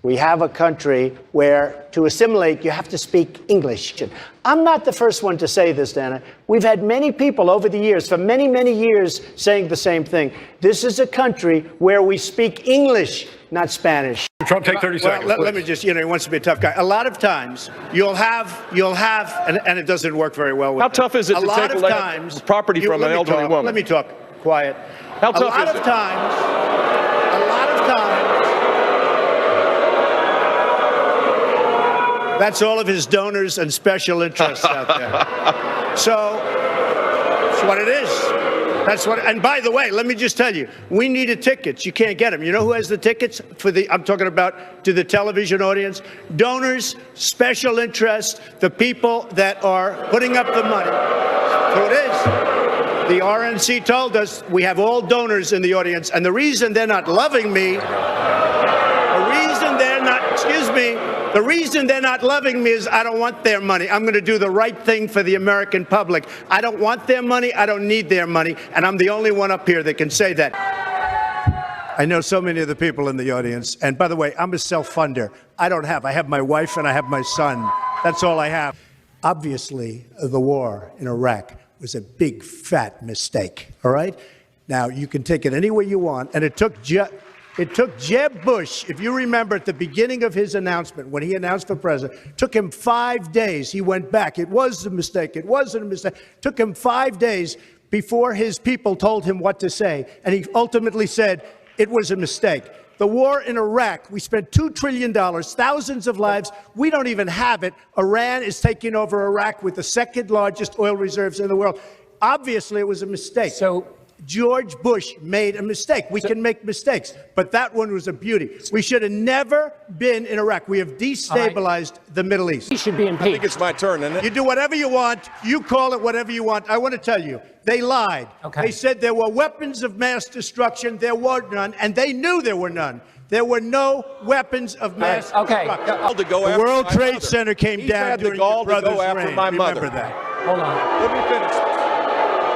We have a country where, to assimilate, you have to speak English. I'm not the first one to say this, Dana. We've had many people over the years, for many, many years, saying the same thing. This is a country where we speak English, not Spanish. Trump, take 30 seconds. Let me just, he wants to be a tough guy. A lot of times, you'll have, and it doesn't work very well with How tough is it to take property from an elderly woman? Let me talk. Quiet. How tough is it? A lot of times, that's all of his donors and special interests out there. So that's what it is. That's what. And by the way, let me just tell you, we needed tickets. You can't get them. You know who has the tickets for the? I'm talking about to the television audience. Donors, special interests, the people that are putting up the money. So it is. The RNC told us we have all donors in the audience, and the reason they're not loving me, the reason they're not loving me is I don't want their money. I'm going to do the right thing for the American public. I don't want their money. I don't need their money. And I'm the only one up here that can say that. I know so many of the people in the audience. And by the way, I'm a self-funder. I have my wife and I have my son. That's all I have. Obviously, the war in Iraq was a big, fat mistake. All right? Now, you can take it any way you want. And it took Jeb Bush, if you remember at the beginning of his announcement, when he announced for president, took him 5 days. He went back. It was a mistake. It wasn't a mistake. Took him 5 days before his people told him what to say. And he ultimately said it was a mistake. The war in Iraq, we spent $2 trillion, thousands of lives. We don't even have it. Iran is taking over Iraq with the second largest oil reserves in the world. Obviously, it was a mistake. George Bush made a mistake. We can make mistakes, but that one was a beauty. We should have never been in Iraq. We have destabilized the Middle East. He should be impeached. I think it's my turn, isn't it? You do whatever you want. You call it whatever you want. I want to tell you, they lied. Okay. They said there were weapons of mass destruction. There were none, and they knew there were none. There were no weapons of mass destruction. The World Trade Center came down during your brother's reign. Remember that. Hold on. Let me finish.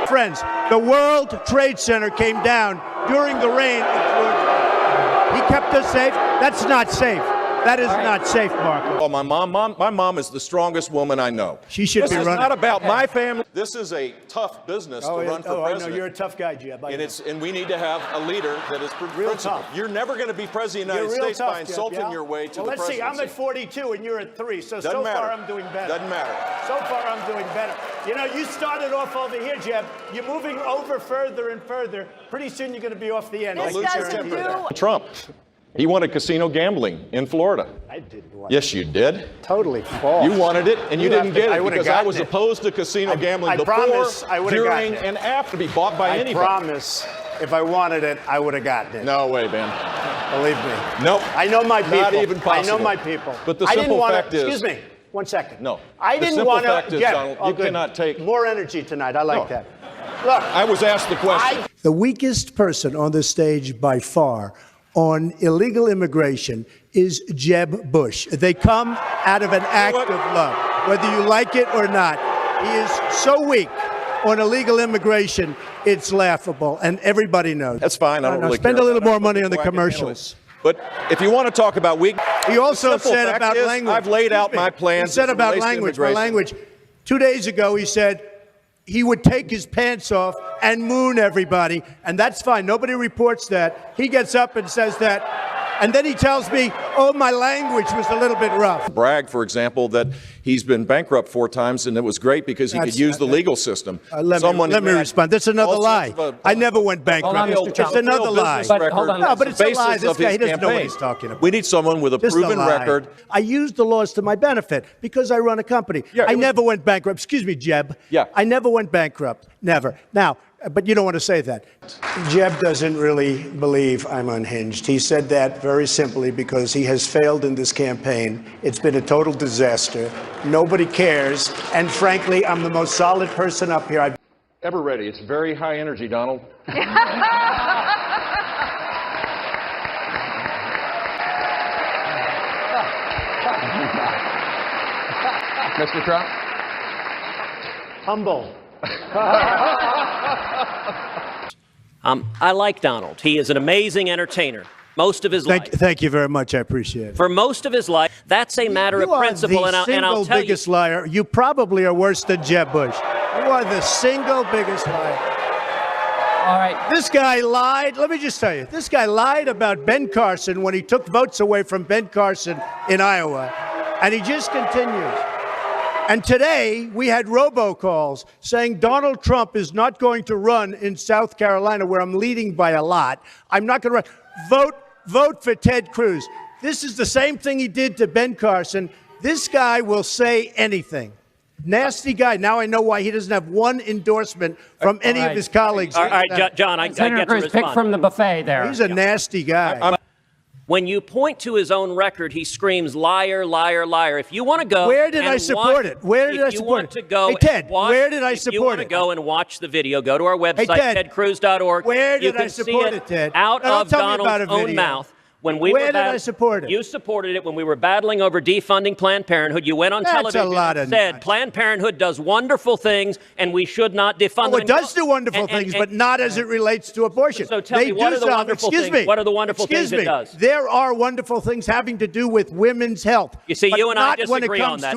Friends, the World Trade Center came down during the reign of George Bush. He kept us safe. That's not safe. That is not safe, Marco. Oh, my mom is the strongest woman I know. She should be running. This is not about my family. This is a tough business to run for president. I know. You're a tough guy, Jeb. And we need to have a leader that is real tough. You're never going to be president of the United States by insulting your way to the presidency. Let's see. I'm at 42 and you're at 3. So far I'm doing better. Doesn't matter. So far I'm doing better. You know, you started off over here, Jeb. You're moving over further and further. Pretty soon you're going to be off the end. Trump. He wanted casino gambling in Florida. I didn't want it. Yes, you did. Totally false. You wanted it, and you didn't get it because I was it. opposed to casino gambling before, during, and after to be bought by anybody. I promise, if I wanted it, I would have gotten it. No way, man. Believe me. Nope. I know my people. Not even possible. I know my people. But the simple fact is... Excuse me. 1 second. No. I didn't want to... The simple fact is, Donald, you cannot take... More energy tonight. I like that. Look. I was asked the question. The weakest person on the stage by far on illegal immigration is Jeb Bush. They come out of an act of love, whether you like it or not. He is so weak on illegal immigration, it's laughable, and everybody knows. That's fine. I don't really spend care. a little more money on the commercials. But if you want to talk about weak, he also said about language. I've laid out my plans. He said about language. 2 days ago, he said he would take his pants off and moon everybody, and that's fine. Nobody reports that. He gets up and says that, and then he tells me, oh, my language was a little bit rough. Bragg, for example, that he's been bankrupt 4 times, and it was great because he could use the legal system. Let me respond. That's another lie. I never went bankrupt. It's another lie. No, but it's a lie. This guy, he doesn't know what he's talking about. We need someone with a proven record. I use the laws to my benefit because I run a company. I never went bankrupt. Excuse me, Jeb. Yeah. I never went bankrupt. Never. Now, but you don't want to say that. Jeb doesn't really believe I'm unhinged. He said that very simply because he has failed in this campaign. It's been a total disaster. Nobody cares. And frankly, I'm the most solid person up here I've ever ready. It's very high energy, Donald. Mr. Trump? humble. I like Donald. He is an amazing entertainer. most of his life. Thank you very much. I appreciate it. For most of his life, that's a matter of principle, and I'll tell you. You are the single biggest liar. You probably are worse than Jeb Bush. You are the single biggest liar. All right. This guy lied. Let me just tell you, this guy lied about Ben Carson when he took votes away from Ben Carson in Iowa, and he just continues. And today, we had robocalls saying Donald Trump is not going to run in South Carolina, where I'm leading by a lot. I'm not going to run. Vote for Ted Cruz. This is the same thing he did to Ben Carson. This guy will say anything. Nasty guy. Now I know why he doesn't have one endorsement from any of his colleagues. All right, John, I get to respond. Pick from the buffet there. He's a nasty guy. When you point to his own record, he screams, liar, liar, liar. If you want to go, where did I support it? Where did I support it? To go hey, Ted, where did I support it? If you want to go and watch the video, go to our website, hey, tedcruz.org. Where did I support it, Ted? Out of Donald's own mouth. Where did I support it? You supported it when we were battling over defunding Planned Parenthood. You went on television and said Planned Parenthood does wonderful things and we should not defund them. It does do wonderful things, but not as it relates to abortion. So tell me, what are the wonderful things? What are the wonderful things it does? There are wonderful things having to do with women's health. You see, you and I disagree on that.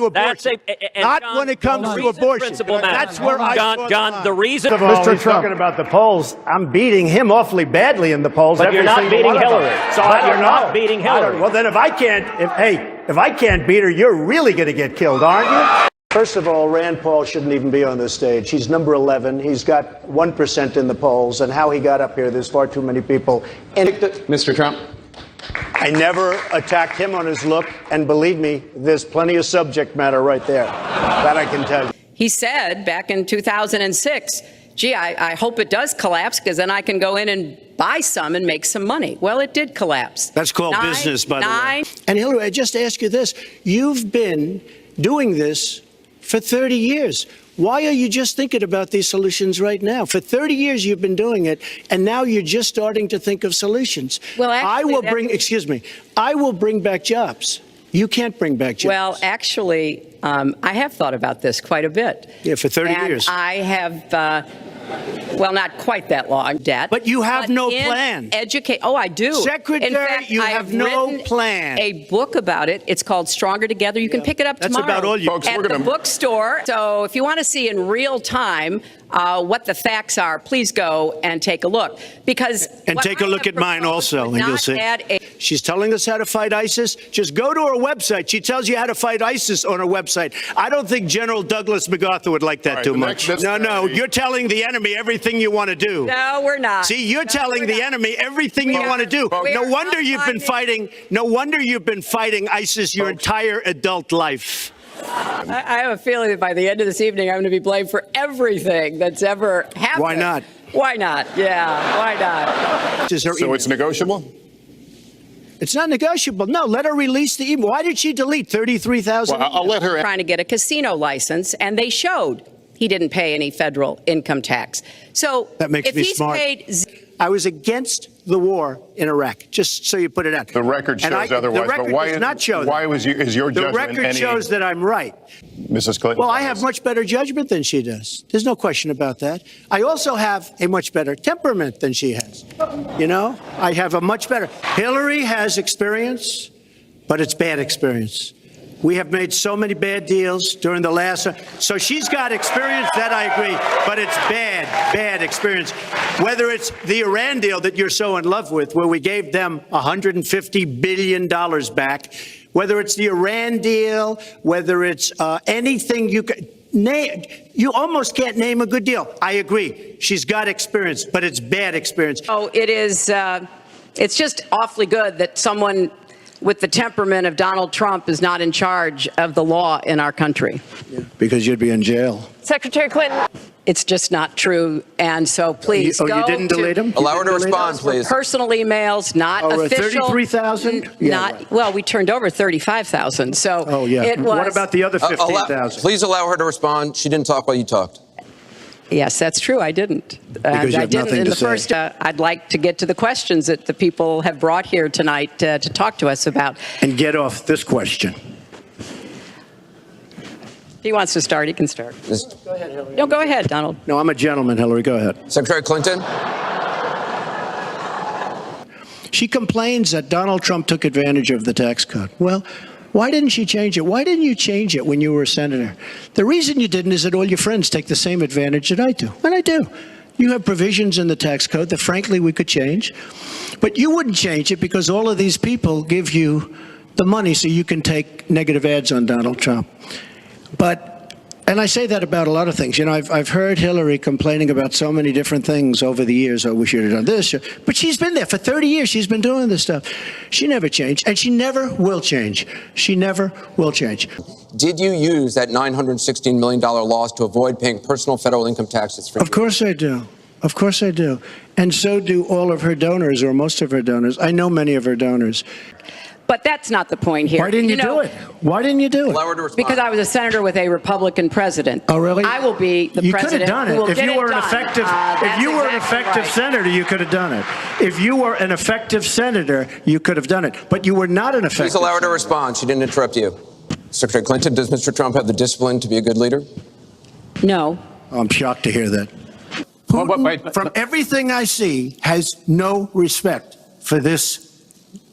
Not when it comes to abortion. That's where I draw the line. John, the reason... Mr. Trump, talking about the polls, I'm beating him awfully badly in the polls. But you're not beating Hillary. So you're not beating Hillary. Well, then if I can't beat her, you're really going to get killed, aren't you? First of all, Rand Paul shouldn't even be on this stage. He's number 11. He's got 1% in the polls. And how he got up here, there's far too many people. Mr. Trump. I never attacked him on his look. And believe me, there's plenty of subject matter right there. That I can tell you. He said back in 2006, gee, I hope it does collapse because then I can go in and buy some and make some money. Well, it did collapse. That's called business, by the way. And Hillary, I just ask you this. You've been doing this for 30 years. Why are you just thinking about these solutions right now? For 30 years you've been doing it, and now you're just starting to think of solutions. Well, actually, I will bring back jobs. You can't bring back jobs. Well, actually, I have thought about this quite a bit. Yeah, for 30 years. I have... well, not quite that long, debt. But you have no plan. Oh, I do. Secretary, in fact, you have no plan. A book about it. It's called Stronger Together. You can pick it up tomorrow. That's about all you folks. At the bookstore. So if you want to see in real time what the facts are, please go and take a look. And take a look at mine also, and you'll see. She's telling us how to fight ISIS. Just go to her website. She tells you how to fight ISIS on her website. I don't think General Douglas MacArthur would like that too much. No, you're telling the enemy everything you want to do. No, we're not. See, you're telling the enemy everything you want to do. No wonder you've been fighting. No wonder you've been fighting ISIS your entire adult life. I have a feeling that by the end of this evening, I'm going to be blamed for everything that's ever happened. Why not? Why not? Yeah, why not? So it's negotiable? It's not negotiable. No, let her release the email. Why did she delete 33,000? Well, I'll let her. Trying to get a casino license, and they showed he didn't pay any federal income tax. So that makes me smart. I was against the war in Iraq, just so you put it out. The record shows otherwise. The record does not show that. Why is your judgment? The record shows that I'm right. Mrs. Clinton. Well, I have much better judgment than she does. There's no question about that. I also have a much better temperament than she has. You know, I have a much better. Hillary has experience, but it's bad experience. We have made so many bad deals during the last. So she's got experience, that I agree, but it's bad experience. Whether it's the Iran deal that you're so in love with, where we gave them $150 billion back, whether it's the Iran deal, whether it's anything you can name, you almost can't name a good deal. I agree. She's got experience, but it's bad experience. Oh, it is. It's just awfully good that someone with the temperament of Donald Trump is not in charge of the law in our country. Yeah, because you'd be in jail. Secretary Clinton. It's just not true. And so please go. You didn't delete him? Allow her to respond, please. Personal emails, not official. 33,000? Yeah, right. Well, we turned over 35,000. So it was. What about the other 15,000? Please allow her to respond. She didn't talk while you talked. Yes, that's true. I didn't. And I didn't in the first. I'd like to get to the questions that the people have brought here tonight to talk to us about. And get off this question. If he wants to start, he can start. Go ahead, Hillary. No, go ahead, Donald. No, I'm a gentleman, Hillary. Go ahead. Secretary Clinton. She complains that Donald Trump took advantage of the tax code. Well, why didn't she change it? Why didn't you change it when you were a senator? The reason you didn't is that all your friends take the same advantage that I do. And I do. You have provisions in the tax code that, frankly, we could change. But you wouldn't change it because all of these people give you the money so you can take negative ads on Donald Trump. And I say that about a lot of things. You know, I've heard Hillary complaining about so many different things over the years. Oh, we should have done this. But she's been there for 30 years. She's been doing this stuff. She never changed, and she never will change. She never will change. Did you use that $916 million loss to avoid paying personal federal income taxes? Of course I do. Of course I do. And so do all of her donors, or most of her donors. I know many of her donors. But that's not the point here. Why didn't you do it? Why didn't you do it? Allow her to respond. Because I was a senator with a Republican president. Oh, really? I will be the you president. You could have done it. If you were an effective, senator, you could have done it. If you were an effective senator, you could have done it. But you were not an effective Please allow her to senator. respond. She didn't interrupt you. Secretary Clinton, does Mr. Trump have the discipline to be a good leader? No. I'm shocked to hear that. Putin, from everything I see, has no respect for this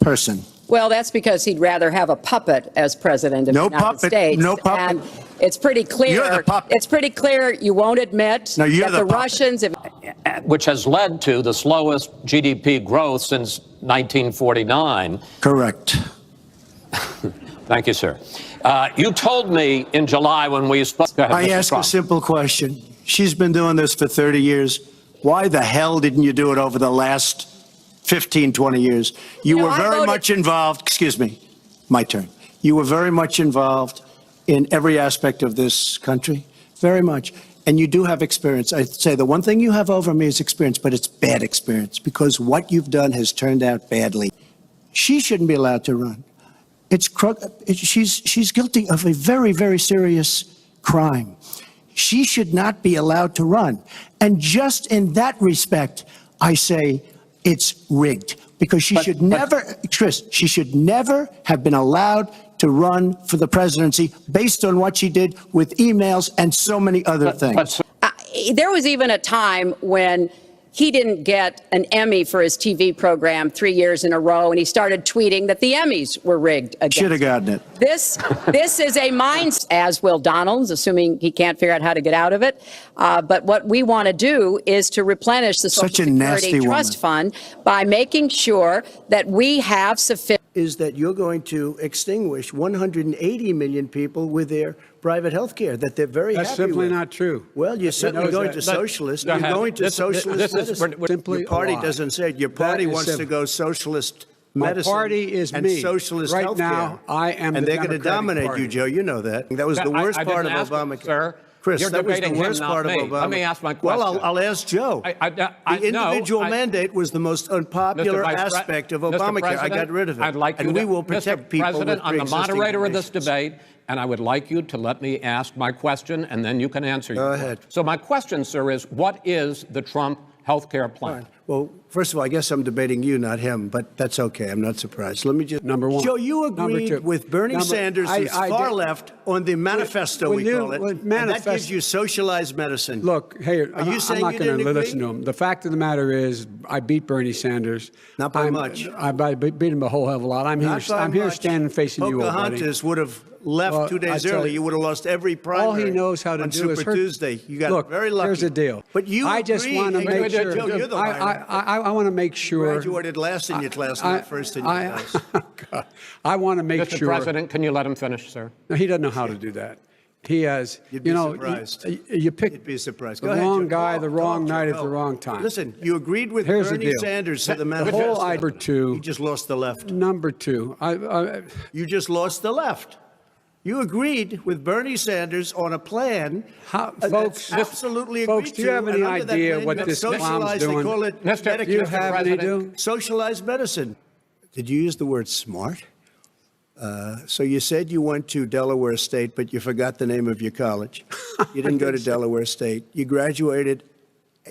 person. Well, that's because he'd rather have a puppet as president of the United States. No puppet. And it's pretty clear. You're the puppet. It's pretty clear you won't admit No, you're that the puppet. Russians. Which has led to the slowest GDP growth since 1949. Correct. Thank you, sir. You told me in July when we spoke. I ask a simple question. She's been doing this for 30 years. Why the hell didn't you do it over the last 15, 20 years? You were very much involved. Excuse me. My turn. You were very much involved in every aspect of this country. Very much. And you do have experience. I'd say the one thing you have over me is experience, but it's bad experience because what you've done has turned out badly. She shouldn't be allowed to run. She's guilty of a very, very serious crime. She should not be allowed to run. And just in that respect, I say it's rigged because she should never have been allowed to run for the presidency based on what she did with emails and so many other things. There was even a time when he didn't get an Emmy for his TV program 3 years in a row, and he started tweeting that the Emmys were rigged against Should have gotten it. This is a mindset, as will Donald's, assuming he can't figure out how to get out of it. But what we want to do is to replenish the Social Security Trust Fund by making sure that we have sufficient. Is that you're going to extinguish 180 million people with their private health care that they're very happy with. That's simply not true. Well, you're certainly going to socialist. You're going to socialist medicine. Simply your party doesn't say it. Your party wants to go socialist medicine. My party is and me. socialist right healthcare. Now, I am and the they're going to dominate Party. you, Joe. You know that. That was the worst part of Obamacare. Sir. Chris, You're that was the debating worst him, part not of me. Obama. Let me ask my question. Well, I'll ask Joe. The individual mandate was the most unpopular aspect of Obamacare. I got rid of it. I'd like you and we will protect Mr. people President, with I'm the moderator of this conditions. debate, and I would like you to let me ask my question, and then you can answer. Go ahead. So my question, sir, is what is the Trump health care plan? Fine. Well, first of all, I guess I'm debating you, not him, but that's okay. I'm not surprised. Let me just... Number one. Joe, you agreed with Bernie Sanders, who's far left, on the manifesto, we call it, and that gives you socialized medicine. Look, hey, Are you saying I'm not you going didn't to agree? listen to him. The fact of the matter is, I beat Bernie Sanders. Not by much. I beat him a whole hell of a lot. I'm here standing facing you, old buddy. Pocahontas would have left 2 days early. You would have lost every primary. All he knows how to on do Super is hurt. Tuesday. You got Look, very lucky. here's the deal. But you I just agreed. want to make sure. Joe, you're the I want to make sure. Graduated last in your class, not first in your class. I want to make Mr. sure. President, can you let him finish, sir? No, he doesn't know how to do that. He has, You'd be surprised. You pick You'd be surprised. the Go ahead, wrong Joe. guy, the wrong night at Joe. the wrong time. Listen, you agreed with Here's the Bernie deal. Sanders to the The manifesto. whole number two. You just lost the left. Number two, You just lost the left. You agreed with Bernie Sanders on a plan. Folks, absolutely agreed folks, do you have to, any and under that idea plan, what you this socialized, clown's they doing? call it Mr. Do you Medicare have for any President. do? Socialized medicine. Did you use the word smart? So you said you went to Delaware State, but you forgot the name of your college. You didn't go to Delaware State. You graduated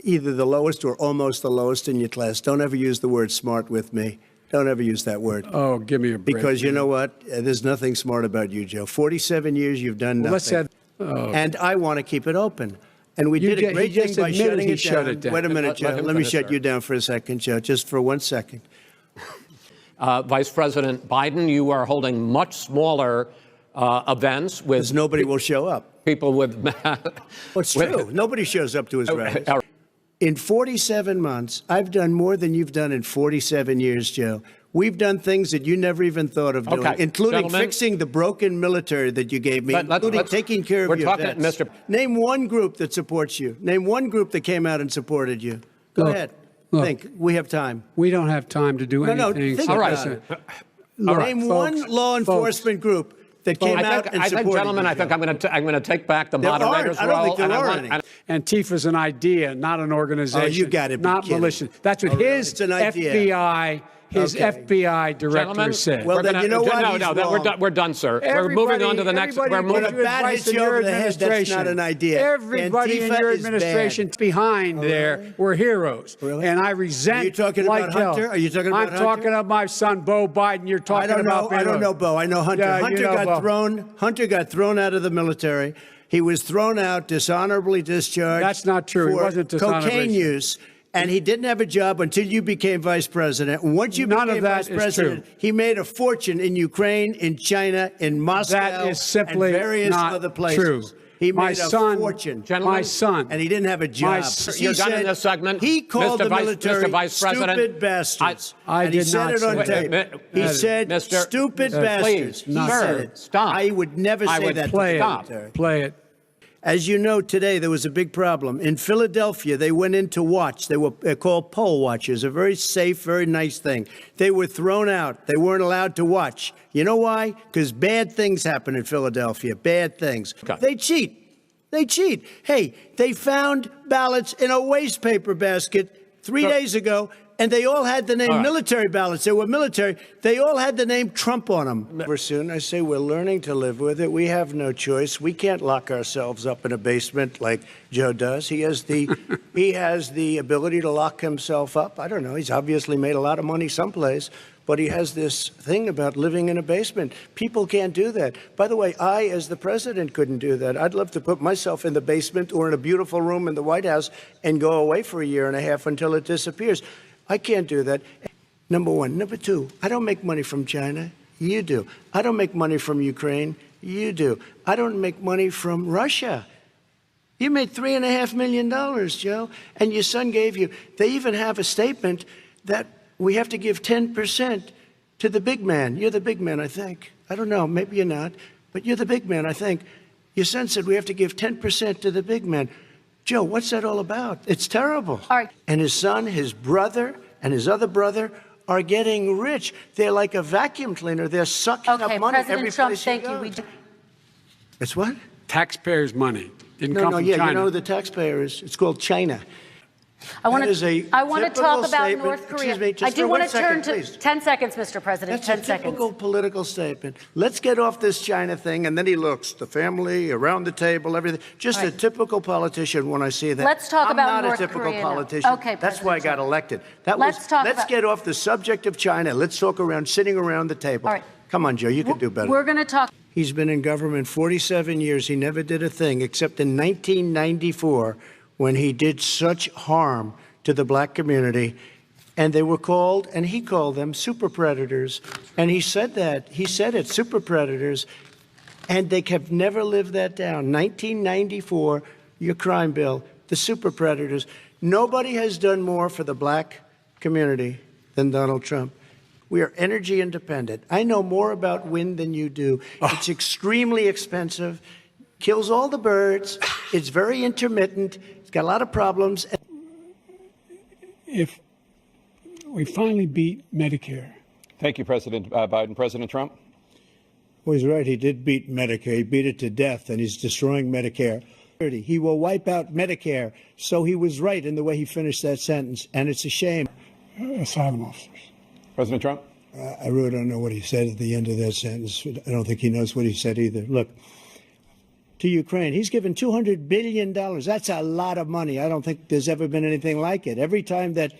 either the lowest or almost the lowest in your class. Don't ever use the word smart with me. Don't ever use that word. Oh, give me a break. Because you know what? There's nothing smart about you, Joe. 47 years, you've done nothing. Let's say, And I want to keep it open. And we did a great thing by shutting it down. Wait a minute, Joe. Let me shut you down for a second, Joe, just for 1 second. Vice President Biden, you are holding much smaller events with... Because nobody will show up. People with... Well, it's true. Nobody shows up to his rallies. In 47 months, I've done more than you've done in 47 years, Joe. We've done things that you never even thought of doing, including fixing the broken military that you gave me, including taking care of your vets. Name one group that supports you. Name one group that came out and supported you. Go ahead. Think. We have time. We don't have time to do anything. No, think about it. Name one law enforcement group that came out and supported you. Gentlemen, I think I'm going to take back the moderator's role. I don't think there are any. Antifa's an idea, not an organization. Oh, you got it. Not militia. That's what his FBI... His FBI director said. Well, then you know what? No, we're done, sir. We're moving on to the next. We're moving. When a bat hits you over the head, that's not an idea. Everybody in your administration behind there were heroes. Really? And I resent. Are you talking about Hunter? Are you talking about Hunter? I'm talking about my son, Bo Biden. You're talking about. I don't know Bo. I know Hunter. Yeah, Hunter got thrown out of the military. He was thrown out, dishonorably discharged. That's not true. He wasn't dishonorably. Cocaine use. And he didn't have a job until you became vice president. And once you became vice president, he made a fortune in Ukraine, in China, in Moscow, that is simply and various not other places. True. He made a fortune. My son. And he didn't have a job. You're done in this segment. He called the military stupid bastards. I did not say say it on tape. He said stupid bastards. He said it. Stop. I would never say that to the military. Play it. As you know, today there was a big problem. In Philadelphia, they went in to watch. They were called poll watchers, a very safe, very nice thing. They were thrown out. They weren't allowed to watch. You know why? Because bad things happen in Philadelphia, bad things. Okay. They cheat. They cheat. Hey, they found ballots in a waste paper basket 3 days ago, and they all had the name military ballots. They were military. They all had the name Trump on them. Very soon, I say we're learning to live with it. We have no choice. We can't lock ourselves up in a basement like Joe does. He has the ability to lock himself up. I don't know. He's obviously made a lot of money someplace, but he has this thing about living in a basement. People can't do that. By the way, I, as the president, couldn't do that. I'd love to put myself in the basement or in a beautiful room in the White House and go away for a year and a half until it disappears. I can't do that. Number one. Number two, I don't make money from China. You do. I don't make money from Ukraine. You do. I don't make money from Russia. You made $3.5 million, Joe, and your son gave you. They even have a statement that we have to give 10% to the big man. You're the big man, I think. I don't know. Maybe you're not, but you're the big man, I think. Your son said we have to give 10% to the big man. Joe, what's that all about? It's terrible. All right. And his son, his brother, and his other brother are getting rich. They're like a vacuum cleaner. They're sucking up money President every Trump, place thank you you. go. It's what? Taxpayers' money. Didn't come from you China. know who the taxpayer is? It's called China. I want to talk about statement. North Korea. Excuse me, just I do for want 1 to turn second, to please. 10 seconds, Mr. President. That's 10 a seconds. typical political statement. Let's get off this China thing, and then he looks, the family, around the table, everything. Just a typical politician when I see that. Let's talk about North I'm not a typical Korea now. politician. Okay, That's why I got elected. Let's get off the subject of China. Let's talk sitting around the table. All right. Come on, Joe, you can do better. We're going to talk. He's been in government 47 years. He never did a thing except in 1994 when he did such harm to the black community. And they were called, and he called them super predators. And he said that. He said it, super predators. And they have never lived that down. 1994, your crime bill, the super predators. Nobody has done more for the black community than Donald Trump. We are energy independent. I know more about wind than you do. It's extremely expensive, kills all the birds. It's very intermittent. It's got a lot of problems. If we finally beat Medicare. Thank you, President Biden. President Trump? Well, he's right. He did beat Medicare. He beat it to death, and he's destroying Medicare. He will wipe out Medicare. So he was right in the way he finished that sentence, and it's a shame. Asylum officers. President Trump? I really don't know what he said at the end of that sentence. I don't think he knows what he said either. Look, to Ukraine, he's given $200 billion. That's a lot of money. I don't think there's ever been anything like it. Every time that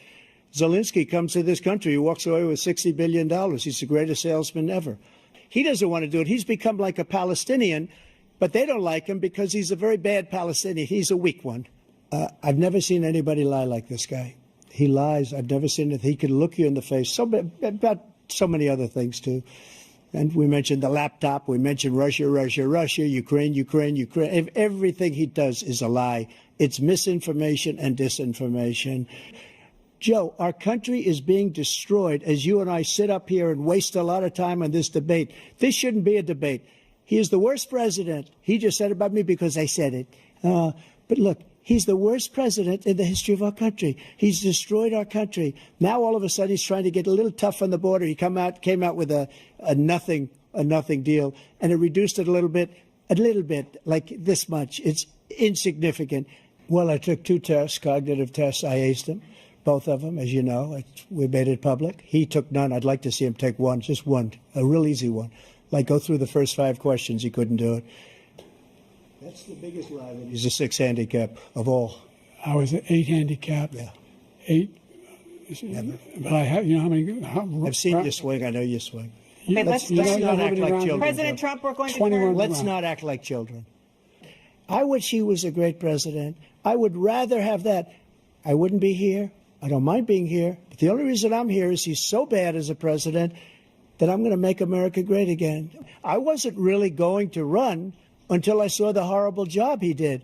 Zelensky comes to this country, he walks away with $60 billion. He's the greatest salesman ever. He doesn't want to do it. He's become like a Palestinian, but they don't like him because he's a very bad Palestinian. He's a weak one. I've never seen anybody lie like this guy. He lies. I've never seen it. He can look you in the face. About so many other things, too. And we mentioned the laptop. We mentioned Russia, Ukraine. Everything he does is a lie. It's misinformation and disinformation. Joe, our country is being destroyed as you and I sit up here and waste a lot of time on this debate. This shouldn't be a debate. He is the worst president. He just said about me because I said it. But look, he's the worst president in the history of our country. He's destroyed our country. Now, all of a sudden, he's trying to get a little tough on the border. He came out with a nothing deal, and it reduced it a little bit, like this much. It's insignificant. Well, I took 2 tests, cognitive tests. I aced them, both of them, as you know. We made it public. He took none. I'd like to see him take one, just one, a real easy one. Like go through the first 5 questions. He couldn't do it. That's the biggest lie. That he's a 6 handicap of all. I was an 8 handicap. Yeah. 8. Never. But I have, you know how many? I've seen you swing. I know you swing. Let's not act like children. President Trump, we're going to 21 Let's not act like children. I wish he was a great president. I would rather have that. I wouldn't be here. I don't mind being here. But the only reason I'm here is he's so bad as a president that I'm going to make America great again. I wasn't really going to run until I saw the horrible job he did.